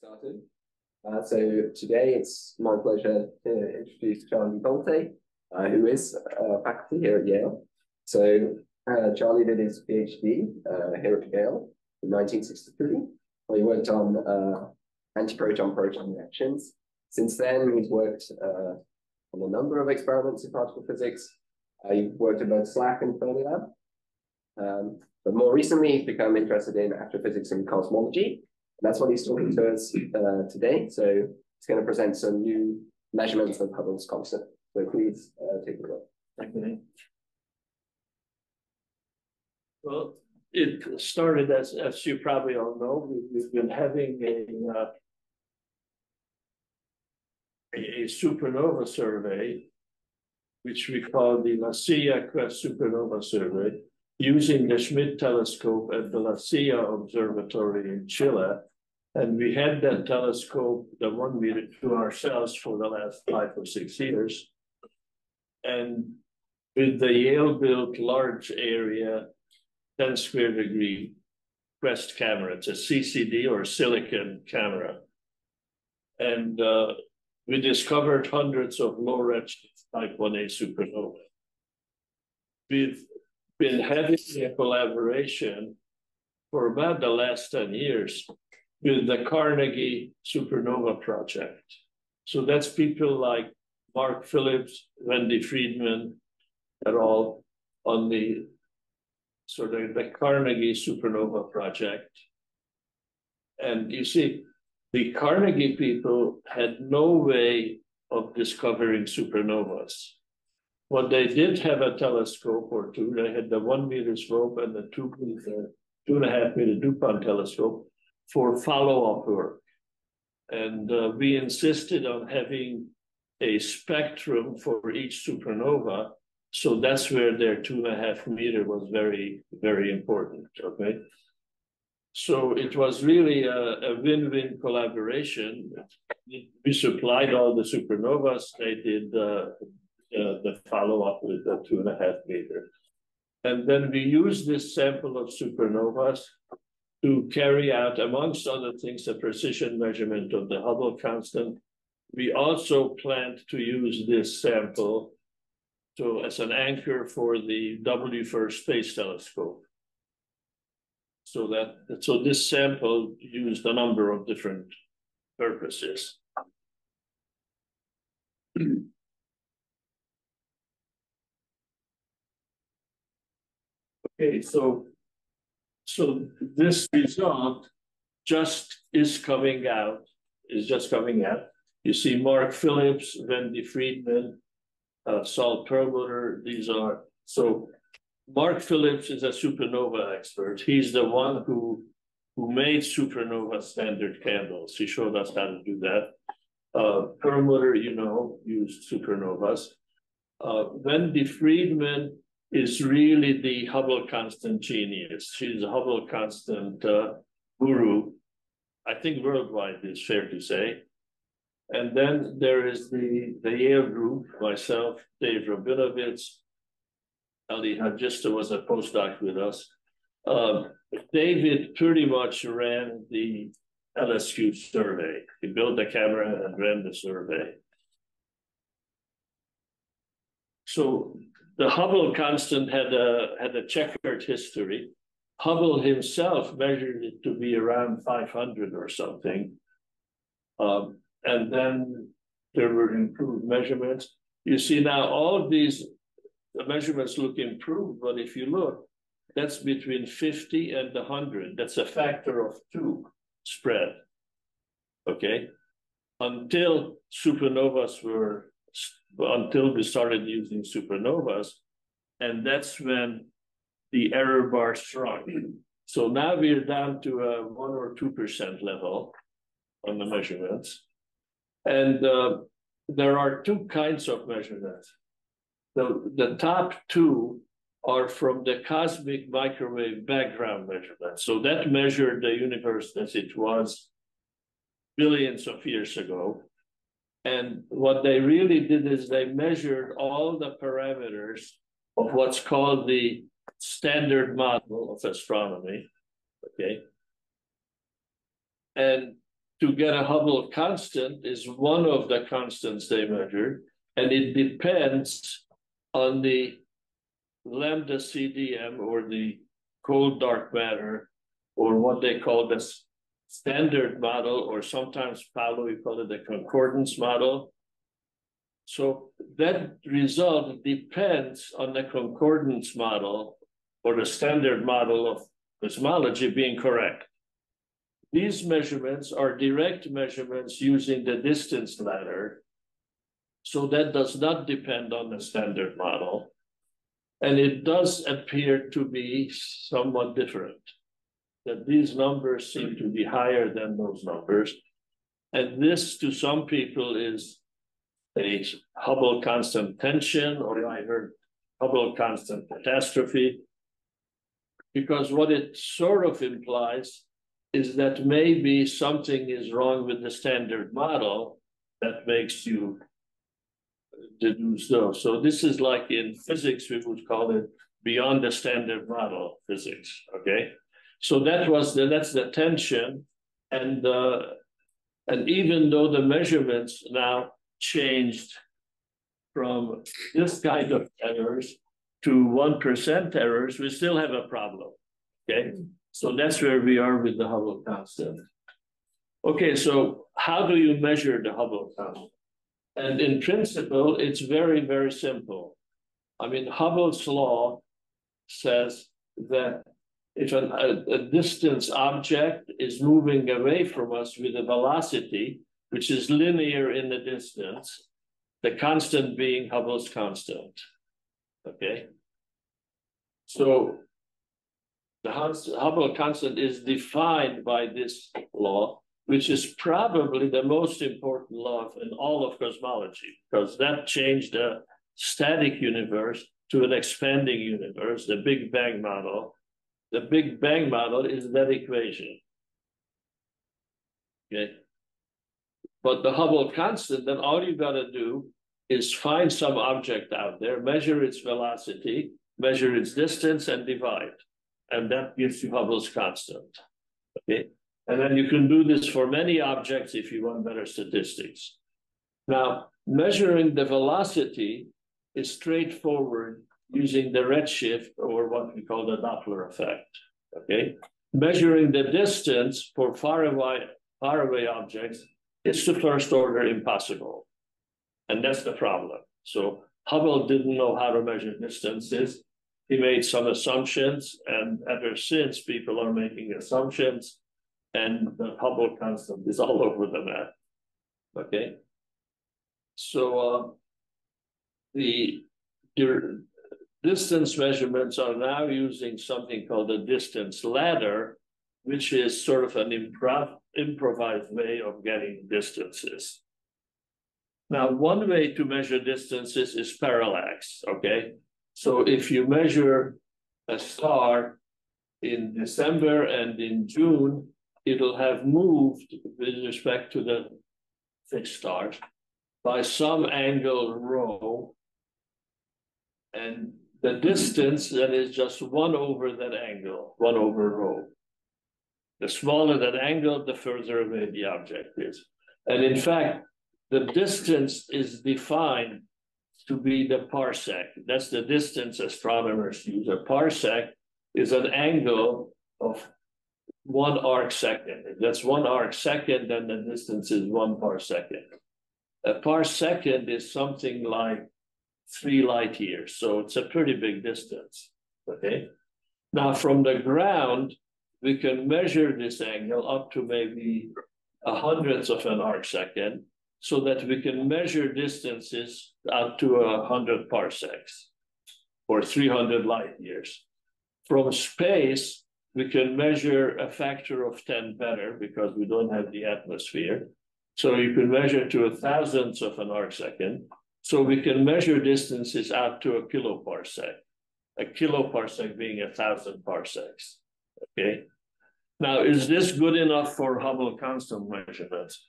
Started. So today it's my pleasure to introduce Charlie Baltay, who is faculty here at Yale. So Charlie did his PhD here at Yale in 1963. He worked on antiproton-proton reactions. Since then, he's worked on a number of experiments in particle physics. He worked at both SLAC and Fermilab. But more recently, he's become interested in astrophysics and cosmology. That's what he's talking to us today. So he's going to present some new measurements of Hubble's constant. So please take a look. Thank you. Well, it started as you probably all know, we've been having a supernova survey, which we call the Silla Supernova Survey, using the Schmidt telescope at the Silla Observatory in Silla. And we had that telescope, the 1 meter, to ourselves for the last 5 or 6 years. And with the Yale-built large area, 10 square degree Quest camera, it's a CCD or silicon camera. And we discovered hundreds of low redshift type 1A supernovae. We've been having a collaboration for about the last 10 years with the Carnegie Supernova project. So that's people like Mark Phillips, Wendy Friedman, et al. On the sort of the Carnegie Supernova project. And you see, the Carnegie people had no way of discovering supernovas. But they did have a telescope or two. They had the 1 meter scope and the 2.5 meter DuPont telescope for follow-up work. And we insisted on having a spectrum for each supernova. So that's where their 2.5 meter was very, very important, okay? So it was really a win-win collaboration. We supplied all the supernovas. They did the follow-up with the 2.5 meter. And then we used this sample of supernovas to carry out, amongst other things, a precision measurement of the Hubble constant. We also planned to use this sample as an anchor for the WFIR Space Telescope. So this sample used a number of different purposes. Okay, so this result is just coming out. You see Mark Phillips, Wendy Friedman, Saul Perlmutter. So Mark Phillips is a supernova expert. He's the one who made supernova standard candles. He showed us how to do that. Perlmutter, used supernovas. Wendy Friedman is really the Hubble constant genius. She's a Hubble constant guru, I think worldwide, is fair to say. And then there is the Yale group, myself, Dave Rabinovitz, Ali Hajista was a postdoc with us. David pretty much ran the LSQ survey. He built the camera and ran the survey. So the Hubble constant had a checkered history. Hubble himself measured it to be around 500 or something. And then there were improved measurements. You see now all of these measurements look improved, but if you look, that's between 50 and 100. That's a factor of 2 spread, okay? Until we started using supernovas, and that's when the error bar shrunk. So now we're down to a 1 or 2% level on the measurements. And there are 2 kinds of measurements. The top 2 are from the cosmic microwave background measurement. So that measured the universe as it was billions of years ago. And what they really did is they measured all the parameters of what's called the standard model of astronomy, okay? And to get a Hubble constant is one of the constants they measured, and it depends on the lambda CDM, or the cold dark matter, or what they call the standard model, or sometimes, Paolo, you call it the concordance model. So that result depends on the concordance model or the standard model of cosmology being correct. These measurements are direct measurements using the distance ladder. So that does not depend on the standard model. And it does appear to be somewhat different, that these numbers seem to be higher than those numbers. And this, to some people, is a Hubble constant tension, or I heard Hubble constant catastrophe, because what it sort of implies is that maybe something is wrong with the standard model that makes you deduce those. So this is like in physics, we would call it beyond the standard model physics, okay? So that's the tension, and even though the measurements now changed from this kind of errors to 1% errors, we still have a problem, okay? So that's where we are with the Hubble constant. Okay, so how do you measure the Hubble constant? And in principle, it's very, very simple. I mean, Hubble's law says that if a distance object is moving away from us with a velocity, which is linear in the distance, the constant being Hubble's constant, okay? So the Hubble constant is defined by this law, which is probably the most important law in all of cosmology, because that changed the static universe to an expanding universe, the Big Bang model. The Big Bang model is that equation, okay? But the Hubble constant, then all you gotta do is find some object out there, measure its velocity, measure its distance, and divide. And that gives you Hubble's constant, okay? And then you can do this for many objects if you want better statistics. Now, measuring the velocity is straightforward using the redshift, or what we call the Doppler effect, okay? Measuring the distance for far away objects is to first order impossible. And that's the problem. So Hubble didn't know how to measure distances. He made some assumptions, and ever since people are making assumptions, and the Hubble constant is all over the map, okay? So the distance measurements are now using something called a distance ladder, which is sort of an improvised way of getting distances. Now, one way to measure distances is parallax, okay? So if you measure a star in December and in June, it'll have moved with respect to the fixed stars by some angle rho, and the distance then is just 1 over that angle, 1 over rho. The smaller that angle, the further away the object is. And in fact, the distance is defined to be the parsec. That's the distance astronomers use. A parsec is an angle of 1 arc second. If that's 1 arc second, then the distance is 1 parsecond. A parsecond is something like 3 light years. So it's a pretty big distance, okay? Now from the ground, we can measure this angle up to maybe 1/100th of an arc second, so that we can measure distances out to 100 parsecs, or 300 light years. From space, we can measure a factor of 10 better because we don't have the atmosphere. So you can measure to 1,000th of an arc second. So we can measure distances out to a kiloparsec, a kiloparsec being 1,000 parsecs, okay? Now, is this good enough for Hubble constant measurements?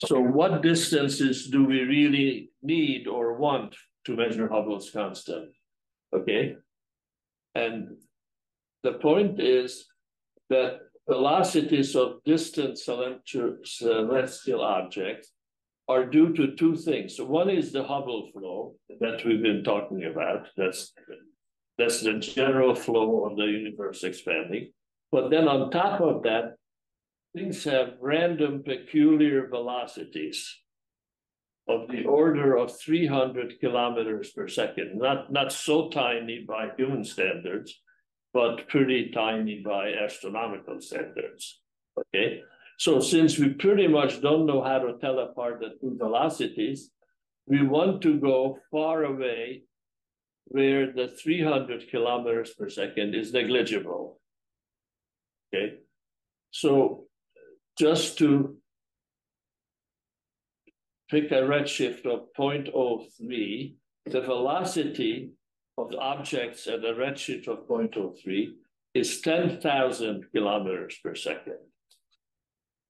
So what distances do we really need or want to measure Hubble's constant, okay? And the point is that velocities of distant celestial objects are due to two things. So one is the Hubble flow that we've been talking about. That's the general flow of the universe expanding. But then on top of that, things have random peculiar velocities of the order of 300 kilometers per second. Not so tiny by human standards, but pretty tiny by astronomical standards, okay? So since we pretty much don't know how to tell apart the two velocities, we want to go far away where the 300 kilometers per second is negligible, okay? So just to pick a redshift of 0.03, the velocity of objects at a redshift of 0.03 is 10,000 kilometers per second.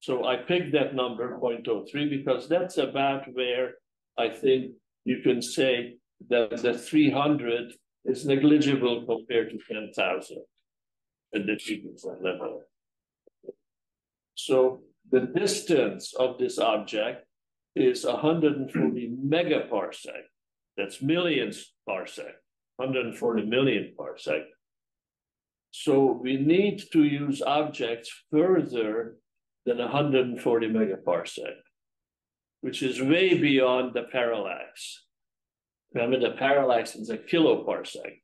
So I picked that number, 0.03, because that's about where I think you can say that the 300 is negligible compared to 10,000 at the frequency level. So the distance of this object is 140 megaparsec. That's millions parsec, 140 million parsec. So we need to use objects further than 140 megaparsec, which is way beyond the parallax. Remember, the parallax is a kiloparsec,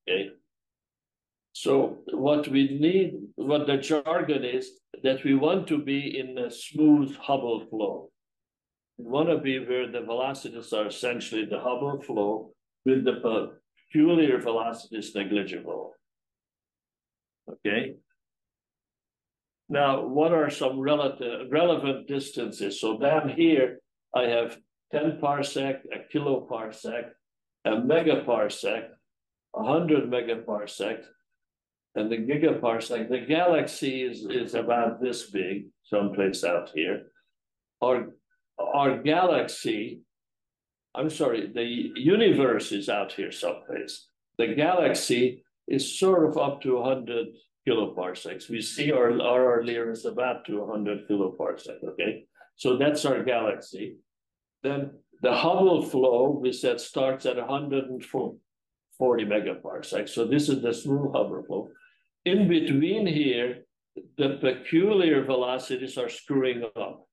okay? So what we need, what the jargon is, that we want to be in a smooth Hubble flow. We want to be where the velocities are essentially the Hubble flow with the peculiar velocities negligible, okay? Now, what are some relevant distances? So down here, I have 10 parsec, a kiloparsec, a megaparsec, 100 megaparsec, and the gigaparsec. The galaxy is about this big, someplace out here. Our galaxy, I'm sorry, the universe is out here someplace. The galaxy is sort of up to 100 kiloparsecs. We see our nearest about to 100 kiloparsec, okay? So that's our galaxy. Then the Hubble flow, we said, starts at 140 megaparsecs. So this is the smooth Hubble flow. In between here, the peculiar velocities are screwing up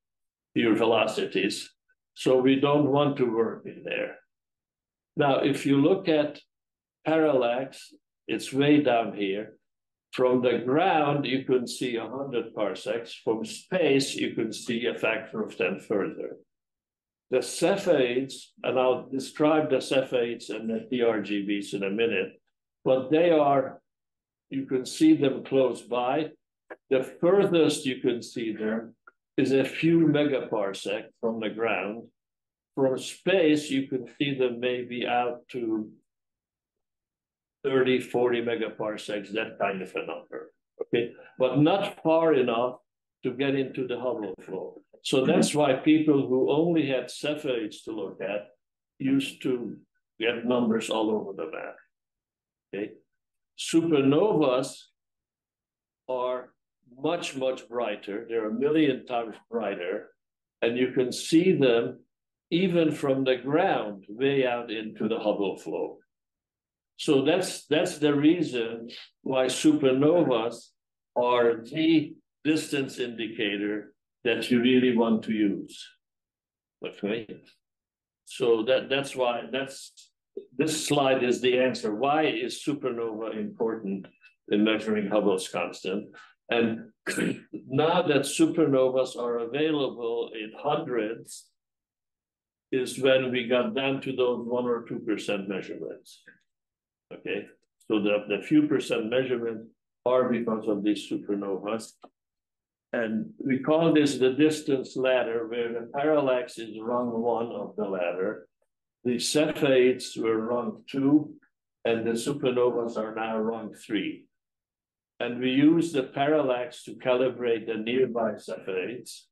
your velocities. So we don't want to work in there. Now, if you look at parallax, it's way down here. From the ground, you can see 100 parsecs. From space, you can see a factor of 10 further. The Cepheids, and I'll describe the Cepheids and the TRGBs in a minute, but they are, you can see them close by. The furthest you can see them is a few megaparsec from the ground. From space, you can see them maybe out to 30, 40 megaparsecs, that kind of a number, okay? But not far enough to get into the Hubble flow. So that's why people who only had Cepheids to look at used to get numbers all over the map, okay? Supernovas are much, much brighter. They're 1 million times brighter, and you can see them even from the ground way out into the Hubble flow. So that's the reason why supernovas are the distance indicator that you really want to use, okay? So that's why this slide is the answer. Why is supernova important in measuring Hubble's constant? And now that supernovas are available in hundreds is when we got down to those 1 or 2% measurements. Okay, so the few percent measurement are because of these supernovas. And we call this the distance ladder, where the parallax is rung 1 of the ladder. The Cepheids were rung 2, and the supernovas are now rung 3. And we use the parallax to calibrate the nearby Cepheids,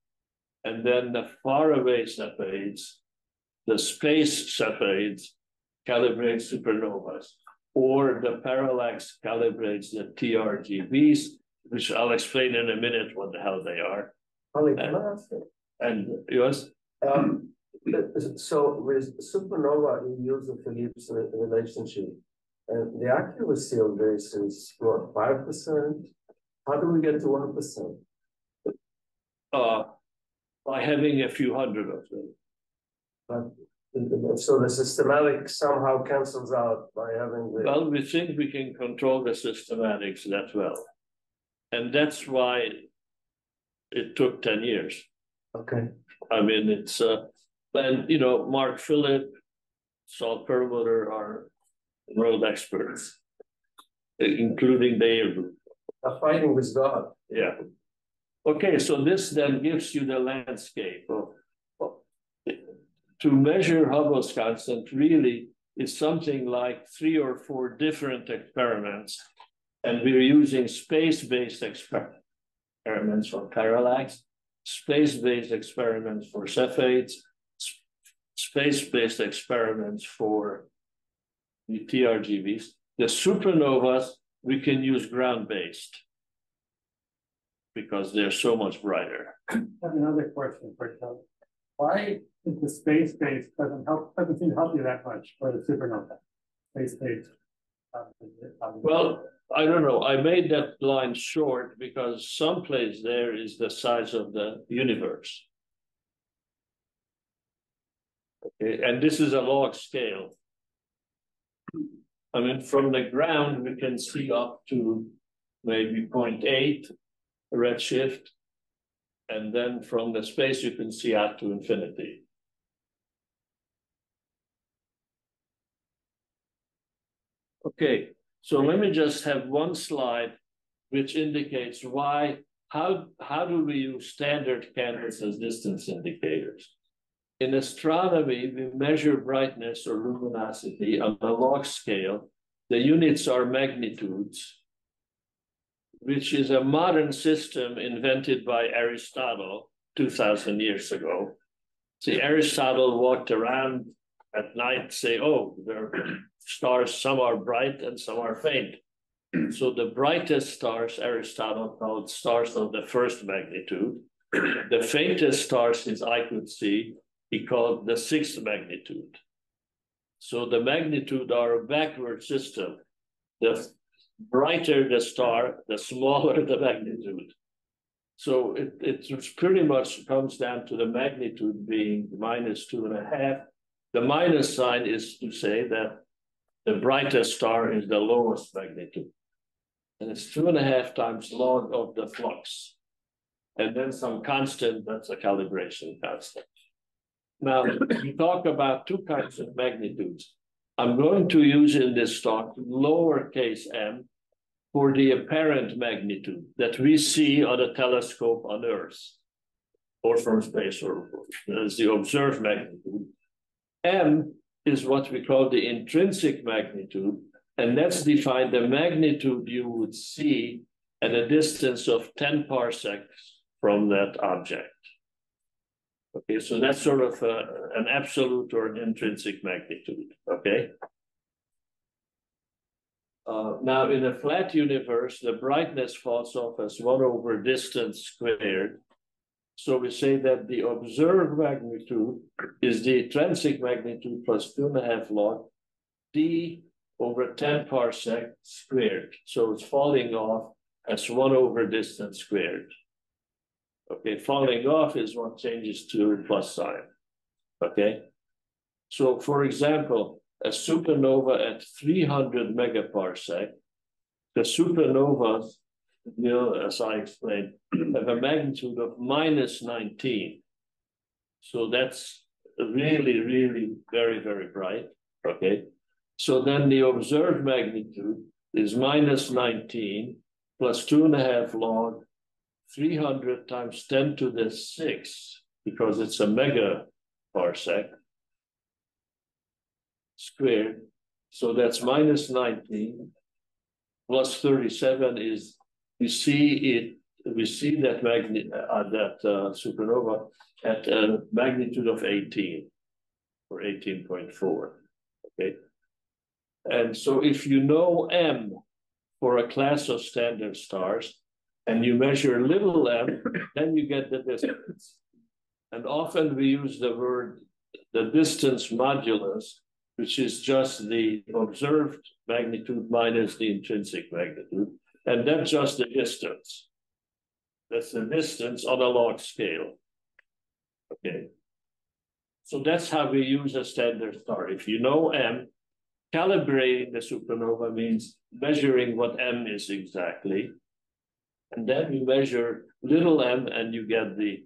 and then the faraway Cepheids, the space Cepheids, calibrate supernovas. Or the parallax calibrates the TRGBs, which I'll explain in a minute what the hell they are. Can I ask you? And yours? So with supernova, you use the Phillips relationship, and the accuracy of this is what, 5%? How do we get to 1%? By having a few hundred of them. So the systematic somehow cancels out by having the... Well, we think we can control the systematics that well. And that's why it took 10 years. Okay. I mean, it's, and you know, Mark Phillips, Saul Perlmutter are world experts, including the Yale Group. A fighting with God. Yeah. Okay, so this then gives you the landscape of to measure Hubble's constant really is something like 3 or 4 different experiments. And we're using space-based experiments for parallax, space-based experiments for Cepheids, space-based experiments for the TRGVs. The supernovas, we can use ground-based because they're so much brighter. I have another question for you. Why is the space-based doesn't seem to help you that much for the supernova? Space-based. Well, I don't know. I made that line short because someplace there is the size of the universe. Okay, and this is a log scale. I mean, from the ground, we can see up to maybe 0.8 redshift. And then from the space, you can see out to infinity. Okay, so let me just have one slide which indicates how do we use standard candles as distance indicators? In astronomy, we measure brightness or luminosity on a log scale. The units are magnitudes, which is a modern system invented by Aristotle 2,000 years ago. See, Aristotle walked around at night, say, oh, there are stars, some are bright and some are faint. So the brightest stars, Aristotle called stars of the first magnitude. The faintest stars, as I could see, he called the 6th magnitude. So the magnitude are a backward system. The brighter the star, the smaller the magnitude. So it pretty much comes down to the magnitude being -2.5. The minus sign is to say that the brightest star is the lowest magnitude. And it's 2.5 times log of the flux. And then some constant, that's a calibration constant. Now, we talk about 2 kinds of magnitudes. I'm going to use in this talk lowercase m for the apparent magnitude that we see on a telescope on Earth or from space, or as the observed magnitude. M is what we call the intrinsic magnitude, and that's defined the magnitude you would see at a distance of 10 parsecs from that object. Okay, so that's sort of an absolute or an intrinsic magnitude, okay? Now, in a flat universe, the brightness falls off as 1 over distance squared. So we say that the observed magnitude is the intrinsic magnitude plus 2.5 log d over 10 parsec squared. So it's falling off as 1 over distance squared. Okay, falling off is what changes to a plus sign. Okay, so for example, a supernova at 300 megaparsec, the supernovas, you know, as I explained, have a magnitude of -19. So that's really, really very, very bright. Okay, so then the observed magnitude is -19 plus 2.5 log 300 times 10 to the 6, because it's a megaparsec squared. So that's -19 plus 37 is, we see that supernova at a magnitude of 18 or 18.4. Okay, and so if you know m for a class of standard stars, and you measure little m, then you get the distance. And often we use the distance modulus, which is just the observed magnitude minus the intrinsic magnitude. And that's just the distance. That's the distance on a log scale. Okay. So that's how we use a standard star. If you know m, calibrating the supernova means measuring what m is exactly. And then you measure little m and you get the.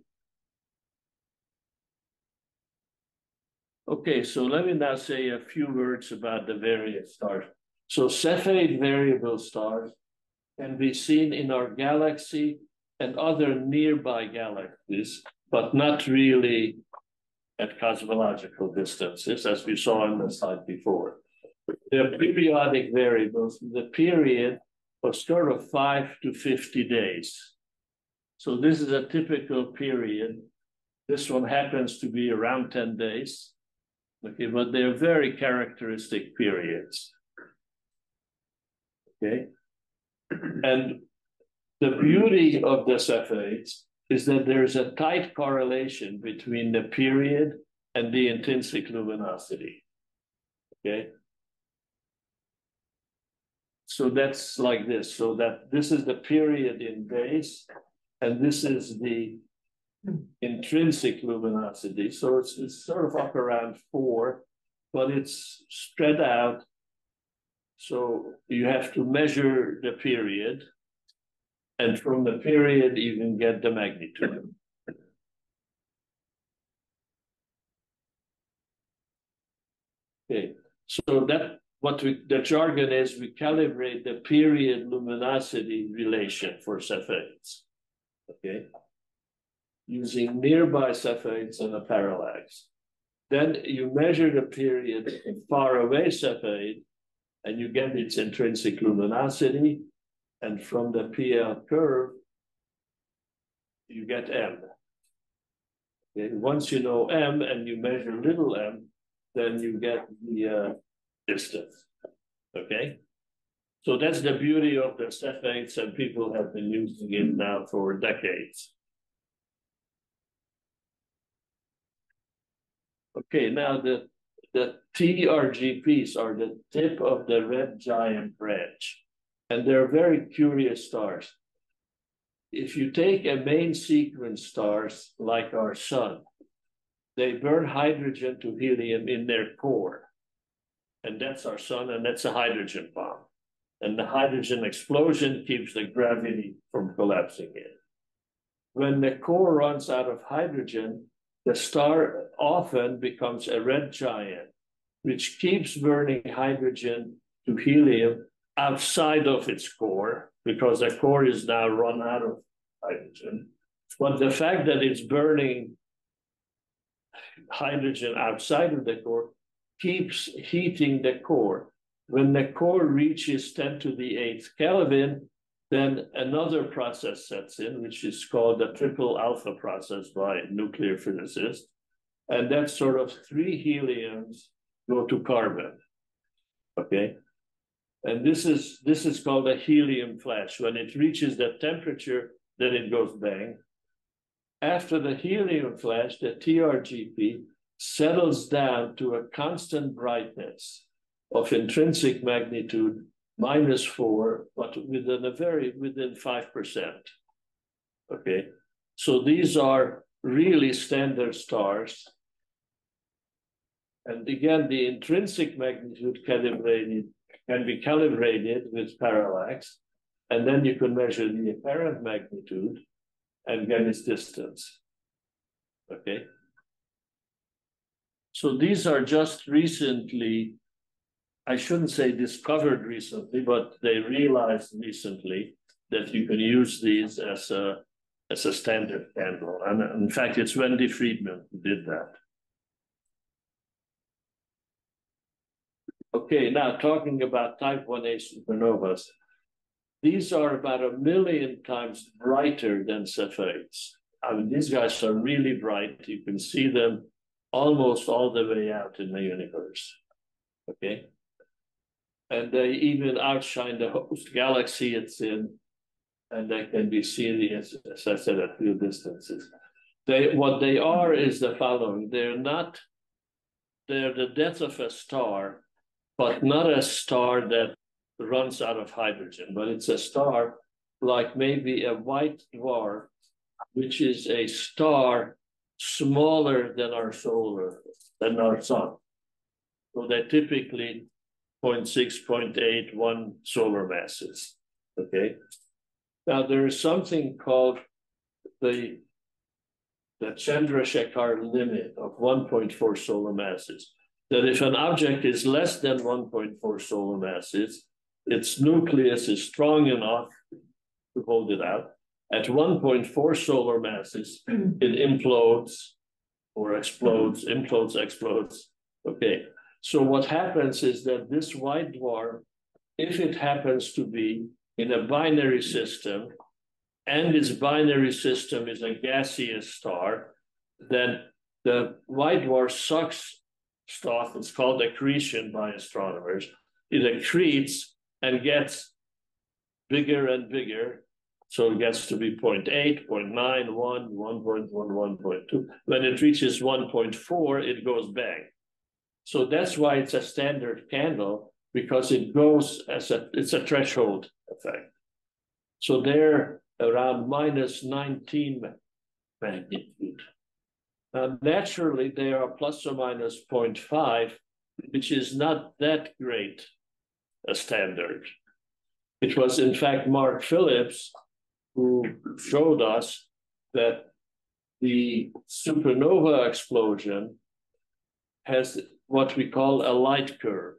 Okay, so let me now say a few words about the various stars. So Cepheid variable stars can be seen in our galaxy and other nearby galaxies, but not really at cosmological distances, as we saw on the slide before. They're periodic variables. The period was sort of 5 to 50 days. So this is a typical period. This one happens to be around 10 days. Okay, but they're very characteristic periods. Okay. And the beauty of the Cepheids is that there's a tight correlation between the period and the intrinsic luminosity. Okay. So that's like this. So that this is the period in days, and this is the intrinsic luminosity. So it's sort of up around 4, but it's spread out. So you have to measure the period, and from the period you can get the magnitude. Okay, so that the jargon is we calibrate the period luminosity relation for Cepheids. Okay, using nearby Cepheids and a parallax. Then you measure the period of far away Cepheid, and you get its intrinsic luminosity. And from the PL curve, you get M. Okay? Once you know M and you measure little m, then you get the distance. Okay? So that's the beauty of the Cepheids, and people have been using it now for decades. Okay, now the TRGPs are the tip of the red giant branch, and they're very curious stars. If you take a main sequence stars like our sun, they burn hydrogen to helium in their core. And that's our sun, and that's a hydrogen bomb. And the hydrogen explosion keeps the gravity from collapsing in. When the core runs out of hydrogen, the star often becomes a red giant, which keeps burning hydrogen to helium outside of its core, because the core is now run out of hydrogen. But the fact that it's burning hydrogen outside of the core keeps heating the core. When the core reaches 10 to the 8th Kelvin, then another process sets in, which is called the triple alpha process by nuclear physicists. And that's sort of 3 heliums go to carbon. Okay. And this is called a helium flash. When it reaches that temperature, then it goes bang. After the helium flash, the TRGP settles down to a constant brightness of intrinsic magnitude -4, but within 5%. Okay, so these are really standard stars. And again, the intrinsic magnitude can be calibrated with parallax, and then you can measure the apparent magnitude and get its distance. Okay. So these are just recently, I shouldn't say discovered recently, but they realized recently that you can use these as a standard candle. And in fact, it's Wendy Friedman who did that. Okay, now talking about type 1a supernovas. These are about 1 million times brighter than Cepheids. I mean, these guys are really bright. You can see them almost all the way out in the universe. Okay. And they even outshine the host galaxy it's in. and they can be seen, as I said, at few distances. What they are is the following. They're the death of a star, but not a star that runs out of hydrogen, but it's a star like maybe a white dwarf, which is a star smaller than our sun. So they're typically 0.6, 0.8, 1 solar masses, okay? Now there is something called the Chandrasekhar limit of 1.4 solar masses, that if an object is less than 1.4 solar masses, its nucleus is strong enough to hold it out. At 1.4 solar masses, it implodes or explodes, explodes. Okay, so what happens is that this white dwarf, if it happens to be in a binary system, and its binary system is a gaseous star, then the white dwarf sucks stuff. It's called accretion by astronomers. It accretes and gets bigger and bigger. So it gets to be 0.8, 0.9, 1, 1.1, 1.2. When it reaches 1.4, it goes bang. So that's why it's a standard candle, because it goes it's a threshold effect. So they're around minus 19 magnitude. Naturally, they are plus or minus 0.5, which is not that great a standard. It was, in fact, Mark Phillips who showed us that the supernova explosion has what we call a light curve.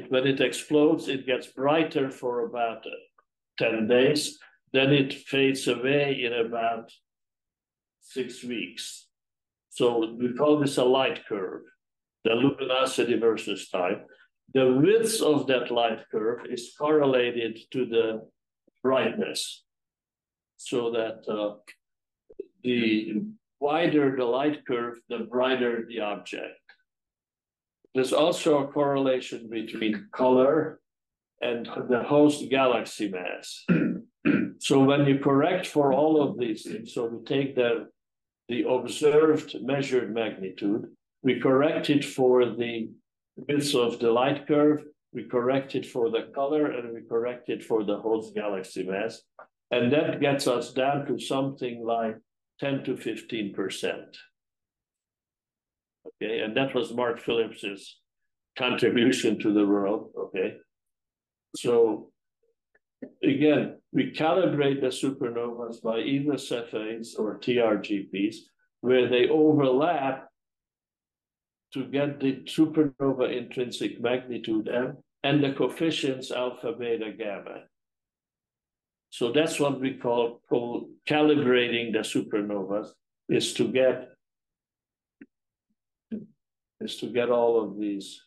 When it explodes, it gets brighter for about 10 days, then it fades away in about 6 weeks. So we call this a light curve, the luminosity versus time. The width of that light curve is correlated to the brightness, so that the wider the light curve, the brighter the object. There's also a correlation between color and the host galaxy mass. So when you correct for all of these things, so we take the observed measured magnitude, we correct it for the width of the light curve, we correct it for the color, and we correct it for the host galaxy mass. And that gets us down to something like 10 to 15%. Okay, and that was Mark Phillips's contribution to the world, okay? So again, we calibrate the supernovas by either Cepheids or TRGPs, where they overlap to get the supernova intrinsic magnitude M and the coefficients alpha, beta, gamma. So that's what we call calibrating the supernovas, is to get all of these,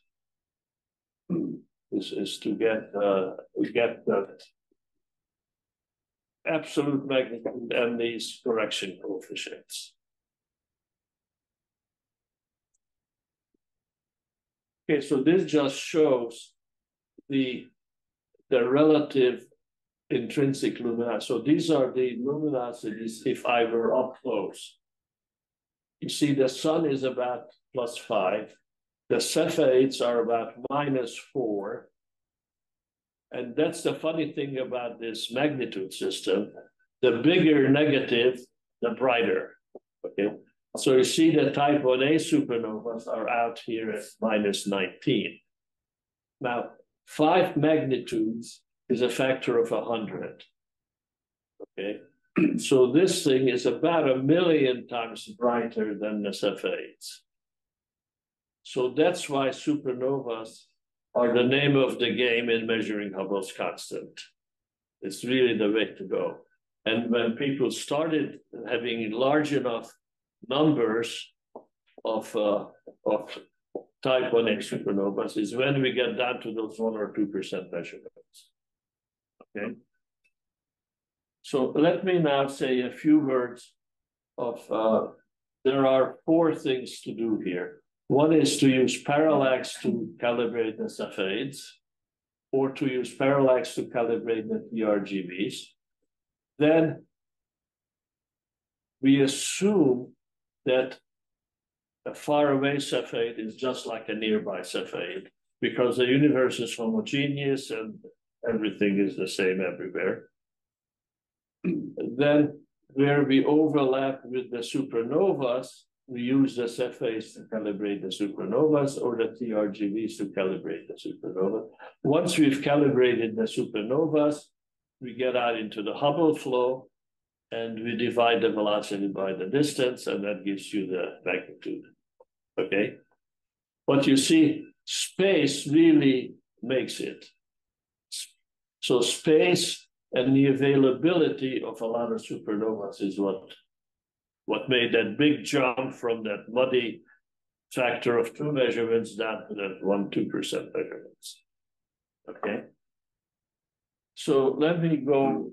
is to get the absolute magnitude and these correction coefficients. Okay, so this just shows the relative intrinsic luminosity. So these are the luminosities if I were up close. You see the sun is about +5. The Cepheids are about -4. And that's the funny thing about this magnitude system. The bigger negative, the brighter, okay? So you see the type 1a supernovas are out here at -19. Now, 5 magnitudes is a factor of 100, okay? So this thing is about 1,000,000 times brighter than the Cepheids. So that's why supernovas are the name of the game in measuring Hubble's constant. It's really the way to go. And when people started having large enough numbers of type 1a supernovas is when we get down to those 1 or 2% measurements. Okay. So let me now say a few words of, there are 4 things to do here. One is to use parallax to calibrate the Cepheids, or to use parallax to calibrate the TRGBs. then we assume that a faraway Cepheid is just like a nearby Cepheid, because the universe is homogeneous and everything is the same everywhere. Then where we overlap with the supernovas, we use the Cepheids to calibrate the supernovas, or the TRGVs to calibrate the supernova. Once we've calibrated the supernovas, we get out into the Hubble flow, and we divide the velocity by the distance, and that gives you the magnitude. Okay? But you see, space really makes it. So space and the availability of a lot of supernovas is what made that big jump from that muddy factor of 2 measurements down to that 1-2% measurements. Okay. So let me go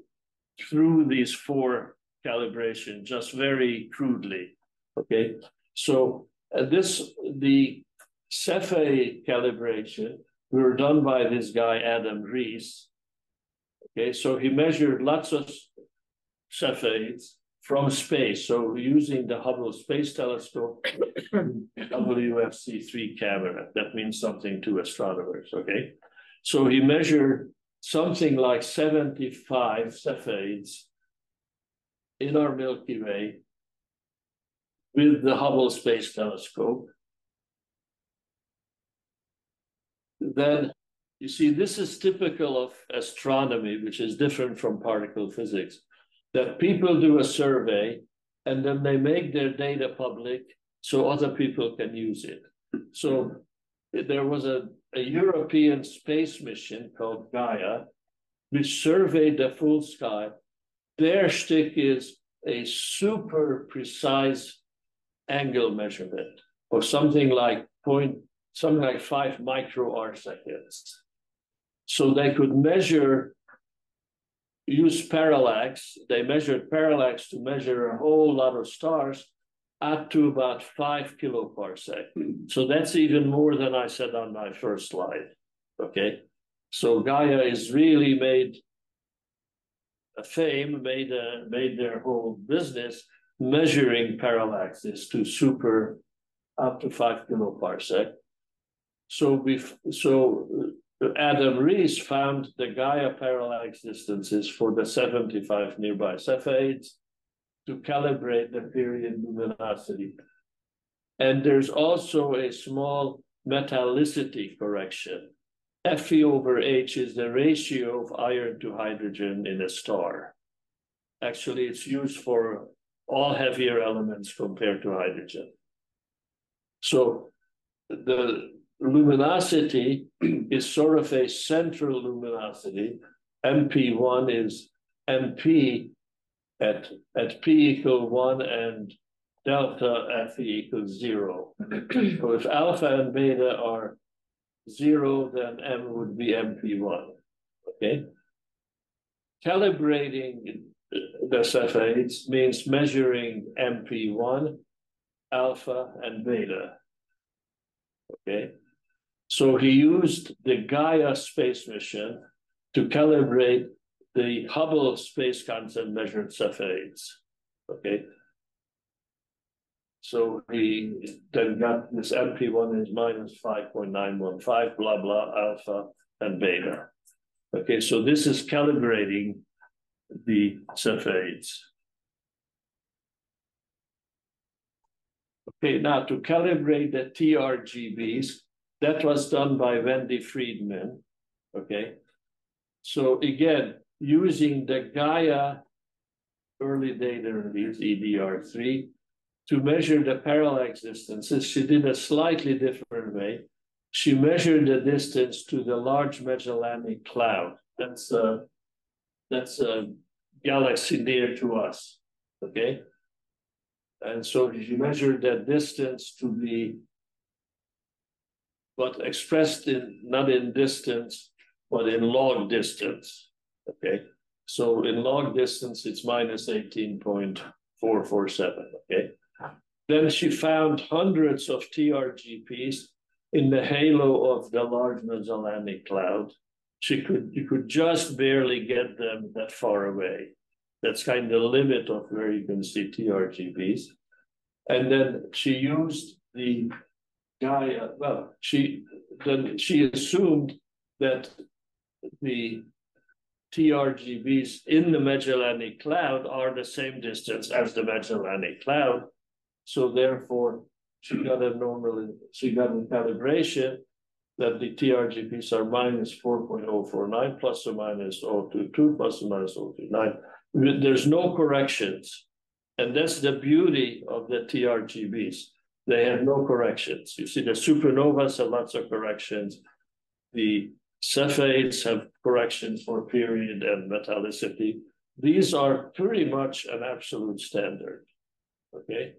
through these 4 calibrations just very crudely. Okay. So the Cepheid calibration were done by this guy, Adam Rees. Okay. So he measured lots of Cepheids from space. So using the Hubble Space Telescope, WFC3 camera, that means something to astronomers, okay? So he measured something like 75 Cepheids in our Milky Way with the Hubble Space Telescope. Then, you see, this is typical of astronomy, which is different from particle physics, that people do a survey and then they make their data public so other people can use it. So there was a European space mission called Gaia, which surveyed the full sky. Their shtick is a super precise angle measurement, or something like 5 microarcseconds. So they could use parallax. They measured parallax to measure a whole lot of stars up to about 5 kiloparsec. So that's even more than I said on my first slide, okay? So Gaia is really made a fame, made their whole business measuring parallaxes to up to 5 kiloparsec. So Adam Rees found the Gaia parallax distances for the 75 nearby Cepheids to calibrate the period luminosity. And there's also a small metallicity correction. Fe/H is the ratio of iron to hydrogen in a star. Actually, it's used for all heavier elements compared to hydrogen. So the luminosity is sort of a central luminosity. MP1 is MP at P = 1 and delta Fe = 0. So if alpha and beta are 0, then M would be MP1, okay? Calibrating the Cepheids means measuring MP1, alpha, and beta, okay? So he used the Gaia space mission to calibrate the Hubble Space Constant measured Cepheids, okay? So he then got this MP1 is minus 5.915, blah, blah, alpha and beta. Okay, so this is calibrating the Cepheids. Okay, now to calibrate the TRGBs, that was done by Wendy Friedman, okay? So again, using the Gaia early data release, EDR3, to measure the parallax distances, she did a slightly different way. She measured the distance to the Large Magellanic Cloud. That's a galaxy near to us, okay? And so she measured that distance to be, but expressed not in distance, but in log distance, okay? So in log distance, it's minus 18.447, okay? Then she found hundreds of TRGPs in the halo of the Large Magellanic Cloud. You could just barely get them that far away. That's kind of the limit of where you can see TRGBs. And then she used the Gaia, well, she assumed that the TRGBs in the Magellanic Cloud are the same distance as the Magellanic Cloud. So therefore, she got a calibration that the TRGBs are minus 4.049 plus or minus 022 plus or minus 029. There's no corrections. And that's the beauty of the TRGBs. They have no corrections. You see, the supernovas have lots of corrections. The Cepheids have corrections for period and metallicity. These are pretty much an absolute standard, okay?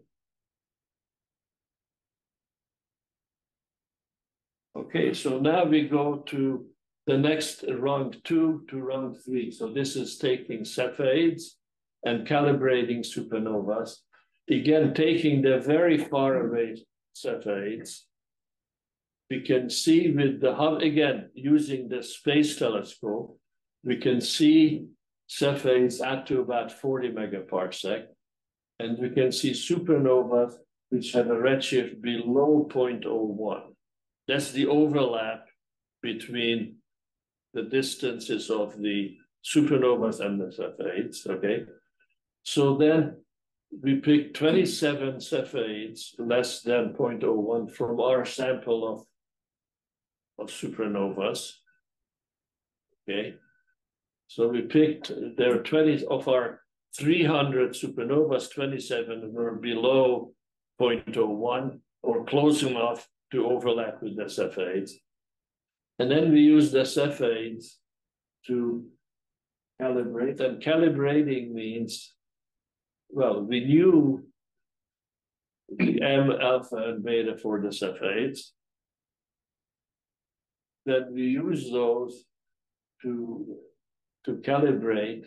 Okay, so now we go to the next rung 2 to rung 3. So this is taking Cepheids and calibrating supernovas. Again, taking the very far away Cepheids, we can see with the Hubble, again, using the space telescope, we can see Cepheids at to about 40 megaparsec, and we can see supernovas which have a redshift below 0.01. That's the overlap between the distances of the supernovas and the Cepheids, okay? So then we picked 27 Cepheids less than 0.01 from our sample of supernovas, okay? So we picked, there are 20 of our 300 supernovas, 27 were below 0.01 or close enough to overlap with the Cepheids. And then we use the Cepheids to calibrate, and calibrating means, well, we knew the M, alpha, and beta for the Cepheids. Then we use those to calibrate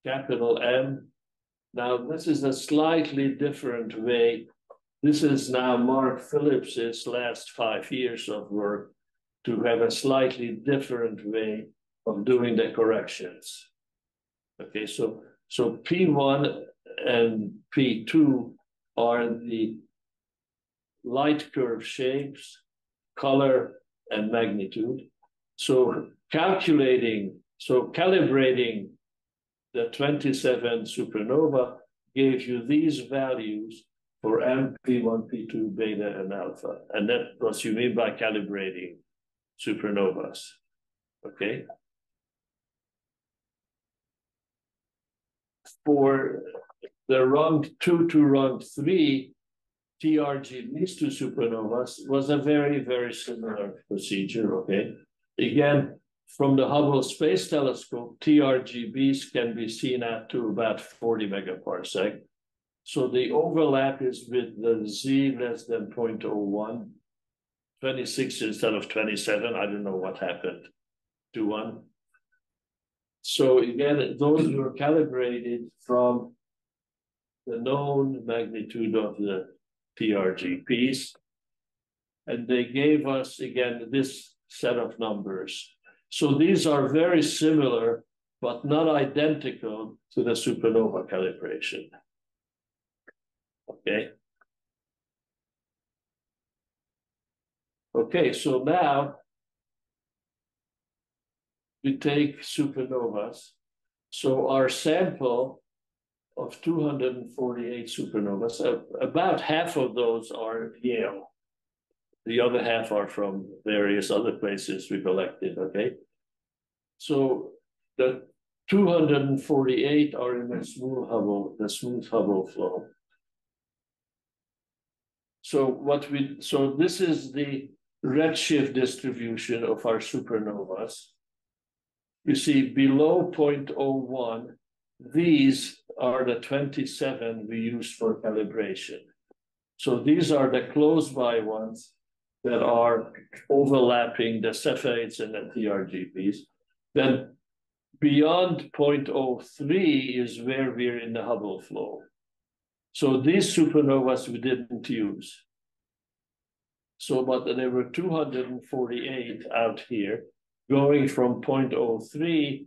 capital M. Now, this is a slightly different way. This is now Mark Phillips's last 5 years of work to have a slightly different way of doing the corrections. Okay, so P1 and P2 are the light curve shapes, color, and magnitude. So calibrating the 27 supernova gave you these values for M, P1, P2, beta, and alpha. And that's what you mean by calibrating supernovas, okay? For the rung 2 to rung 3, TRG, these two supernovas, was a very, very similar procedure, okay? Again, from the Hubble Space Telescope, TRGBs can be seen at to about 40 megaparsec. So the overlap is with the Z less than 0.01, 26 instead of 27. I don't know what happened to one. So again, those were calibrated from the known magnitude of the TRGPs. And they gave us, again, this set of numbers. So these are very similar, but not identical to the supernova calibration. Okay. Okay, so now we take supernovas. So our sample of 248 supernovas, about half of those are Yale. The other half are from various other places we collected, okay? So the 248 are in the smooth Hubble flow. So this is the redshift distribution of our supernovas. You see below 0.01, these are the 27 we use for calibration. So these are the close by ones that are overlapping the Cepheids and the TRGPs. Then beyond 0.03 is where we're in the Hubble flow. So these supernovas we didn't use. So, but there were 248 out here, going from 0.03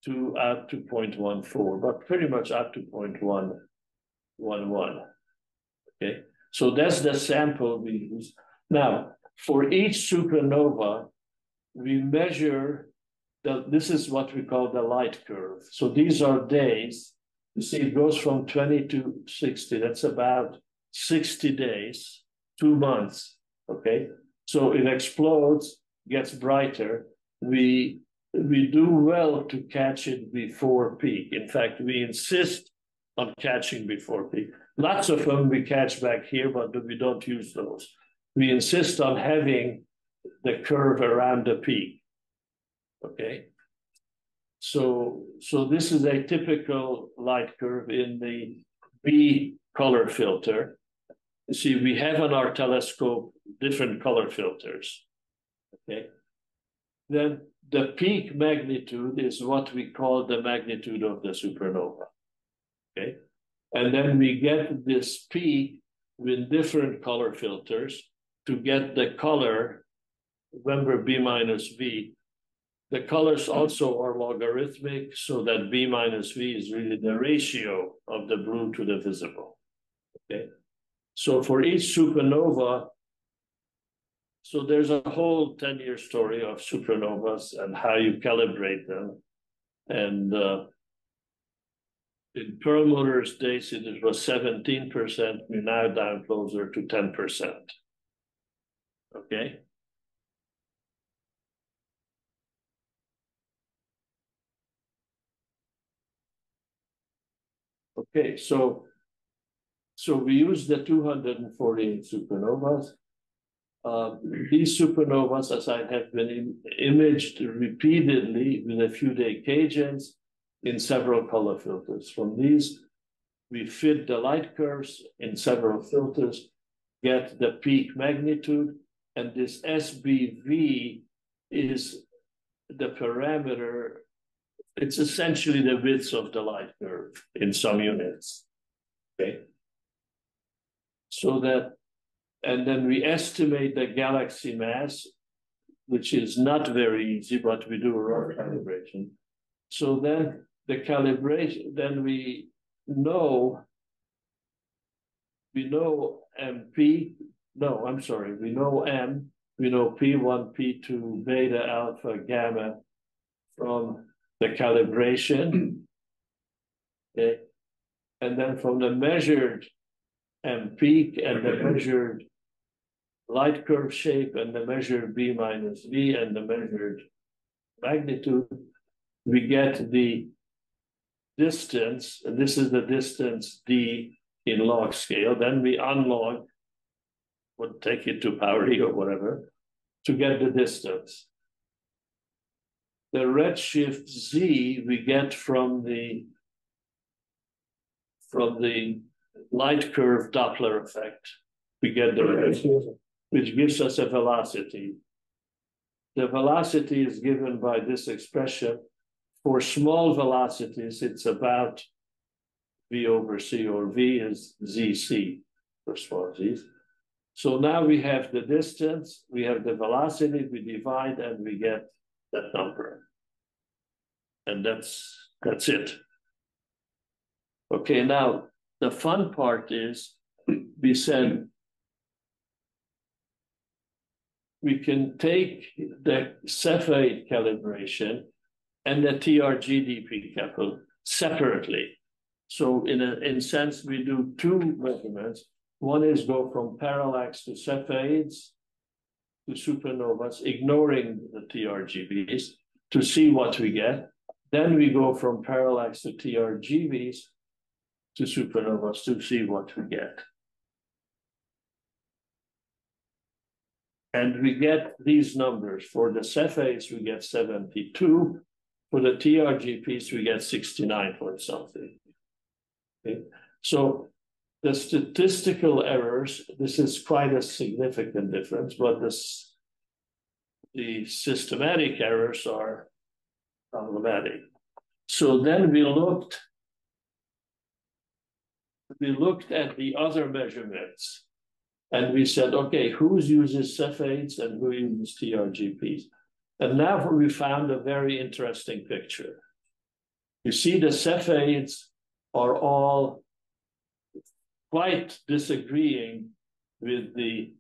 to out to 0.14, but pretty much out to 0.111. Okay, so that's the sample we use. Now, for each supernova, we measure this is what we call the light curve. So these are days. You see, it goes from 20 to 60. That's about 60 days, 2 months. Okay, so it explodes, gets brighter. We do well to catch it before peak. In fact, we insist on catching before peak. Lots of them we catch back here, but we don't use those. We insist on having the curve around the peak. Okay, so this is a typical light curve in the B color filter. You see, we have on our telescope different color filters. Okay, then the peak magnitude is what we call the magnitude of the supernova. Okay, and then we get this peak with different color filters to get the color. Remember B minus V. The colors also are logarithmic, so that B minus V is really the ratio of the blue to the visible. Okay, so for each supernova, so there's a whole 10-year story of supernovas and how you calibrate them. And in Perlmutter's days, it was 17%. We're now down closer to 10%. Okay. Okay, so we use the 248 supernovas. These supernovas, as I have been imaged repeatedly with a few decagents in several color filters. From these, we fit the light curves in several filters, get the peak magnitude, and this SBV is the parameter. It's essentially the width of the light curve in some units. Okay. So that, and then we estimate the galaxy mass, which is not very easy, but we do a rough calibration. So then the calibration, then we know MP, no, I'm sorry, we know M, we know P1, P2, beta, alpha, gamma from the calibration, okay? And then from the measured M peak and the measured light curve shape and the measured B minus V and the measured magnitude, we get the distance, and this is the distance D in log scale. Then we unlog, would take it to power E or whatever, to get the distance. The redshift Z we get from the light curve Doppler effect. We get the redshift, which gives us a velocity. The velocity is given by this expression. For small velocities, it's about V over C, or V is ZC for small z's. So now we have the distance, we have the velocity, we divide, and we get that number. And that's it. Okay, now the fun part is we said we can take the Cepheid calibration and the TRGDP couple separately. So in a sense, we do two measurements. One is go from parallax to Cepheids to supernovas, ignoring the TRGBs, to see what we get. Then we go from parallax to TRGBs to supernovas to see what we get. And we get these numbers. For the Cepheids, we get 72. For the TRGPs, we get 69 point something. Okay. So the statistical errors, this is quite a significant difference, but the systematic errors are problematic. So then we looked at the other measurements, and we said, okay, who uses Cepheids and who uses TRGPs? And now we found a very interesting picture. You see the Cepheids are all quite disagreeing with the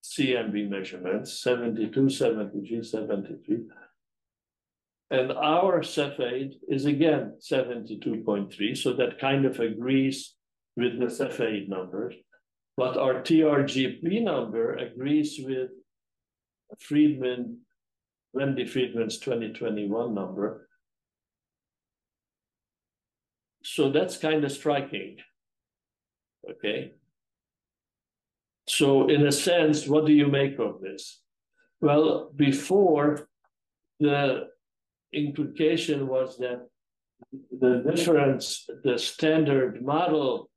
CMB measurements, 72, 73, 73. And our Cepheid is again 72.3, so that kind of agrees with the Cepheid numbers. But our TRGP number agrees with Friedman, Wendy Friedman's 2021 number. So that's kind of striking, okay? So in a sense, what do you make of this? Well, before, the implication was that the difference, the standard model